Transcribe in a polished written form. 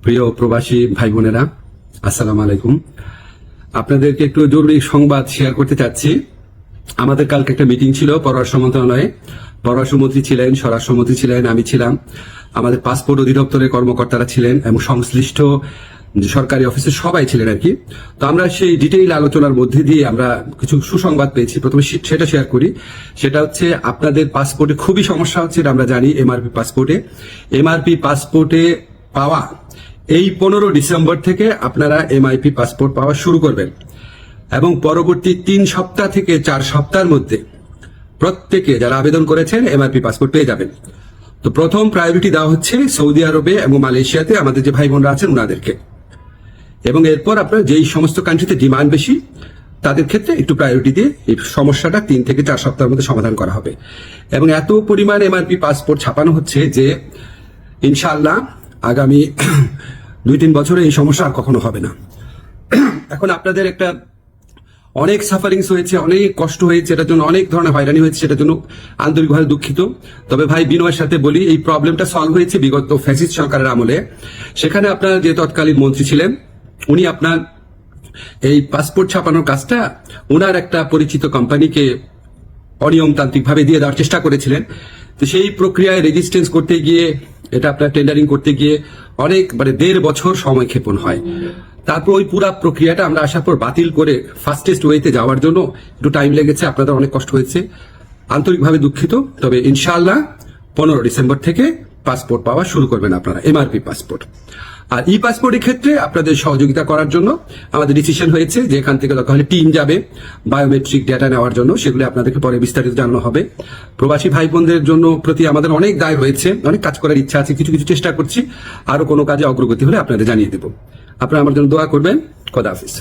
প্রিয় প্রবাসী ভাই বোনেরা, আসসালামু আলাইকুম। আপনাদেরকে একটু জরুরি সংবাদ শেয়ার করতে চাচ্ছি। আমাদের কালকে একটা মিটিং ছিল পররাষ্ট্র মন্ত্রণালয়ে। পররাষ্ট্রমন্ত্রী ছিলেন, স্বরাষ্ট্রমন্ত্রী ছিলেন, আমি ছিলাম, আমাদের পাসপোর্ট অধিদপ্তরের কর্মকর্তারা ছিলেন এবং সংশ্লিষ্ট সরকারি অফিসে সবাই ছিলেন আর কি। তো আমরা সেই ডিটেইল আলোচনার মধ্যে দিয়ে আমরা কিছু সুসংবাদ পেয়েছি। প্রথমে সেটা শেয়ার করি। সেটা হচ্ছে আপনাদের পাসপোর্টে খুবই সমস্যা হচ্ছে, এটা আমরা জানি। এমআরপি পাসপোর্টে পাওয়া এই 15 ডিসেম্বর থেকে আপনারা এমআইপি পাসপোর্ট পাওয়া শুরু করবেন এবং পরবর্তী 3 সপ্তাহ থেকে 4 সপ্তাহের মধ্যে প্রত্যেকে যারা আবেদন করেছেন এমআরপি পাসপোর্ট পেয়ে যাবেন। তো প্রথম প্রায়োরিটি দেওয়া হচ্ছে সৌদি আরবে এবং মালয়েশিয়াতে আমাদের যে ভাই বোনরা আছেন ওনাদেরকে, এবং এরপর আপনার যেই সমস্ত কান্ট্রিতে ডিমান্ড বেশি তাদের ক্ষেত্রে একটু প্রায়োরিটি দিয়ে এই সমস্যাটা 3 থেকে 4 সপ্তাহের মধ্যে সমাধান করা হবে। এবং এত পরিমাণ এমআরপি পাসপোর্ট ছাপানো হচ্ছে যে ইনশাআল্লাহ আগামী 2-3 বছরে এই সমস্যা আর কখনো হবে না। এখন আপনাদের একটা অনেক সাফারিংস হয়েছে, অনেক কষ্ট হয়েছে, এটার জন্য অনেক ধরনের হয়রানি হয়েছে, সেটার জন্য আন্তরিকভাবে দুঃখিত। তবে ভাই বিনয়ের সাথে বলি, এই প্রবলেমটা সলভ হয়েছে বিগত ফ্যাসিস্ট সরকারের আমলে। সেখানে আপনার যে তৎকালীন মন্ত্রী ছিলেন উনি আপনার এই পাসপোর্ট ছাপানোর কাজটা ওনার একটা পরিচিত কোম্পানিকে অনিয়মতান্ত্রিকভাবে দিয়ে দেওয়ার চেষ্টা করেছিলেন। তো সেই প্রক্রিয়ায় রেজিস্ট্রেন্স করতে গিয়ে, এটা আপনার টেন্ডারিং করতে গিয়ে অনেক 1.5 বছর সময় ক্ষেপণ হয়। তারপর ওই পুরো প্রক্রিয়াটা আমরা আসার পর বাতিল করে ফাস্টেস্ট ওয়েতে যাওয়ার জন্য একটু টাইম লেগেছে, আপনাদের অনেক কষ্ট হয়েছে, আন্তরিকভাবে দুঃখিত। তবে ইনশাআল্লাহ 15 ডিসেম্বর থেকে পাসপোর্ট পাওয়া শুরু করবেন আপনারা, এমআরপি পাসপোর্ট। আর ই পাসপোর্টের ক্ষেত্রে আপনাদের সহযোগিতা করার জন্য আমাদের ডিসিশন হয়েছে যে এখান থেকে দরকার হলে টিম যাবে বায়োমেট্রিক ডেটা নেওয়ার জন্য, সেগুলো আপনাদেরকে পরে বিস্তারিত জানানো হবে। প্রবাসী ভাই বোনদের জন্য প্রতি আমাদের অনেক দায় রয়েছে, অনেক কাজ করার ইচ্ছা আছে, কিছু চেষ্টা করছি। আরো কোনো কাজে অগ্রগতি হলে আপনাদের জানিয়ে দেব। আপনারা আমার জন্য দোয়া করবেন। খোদা হাফেজ।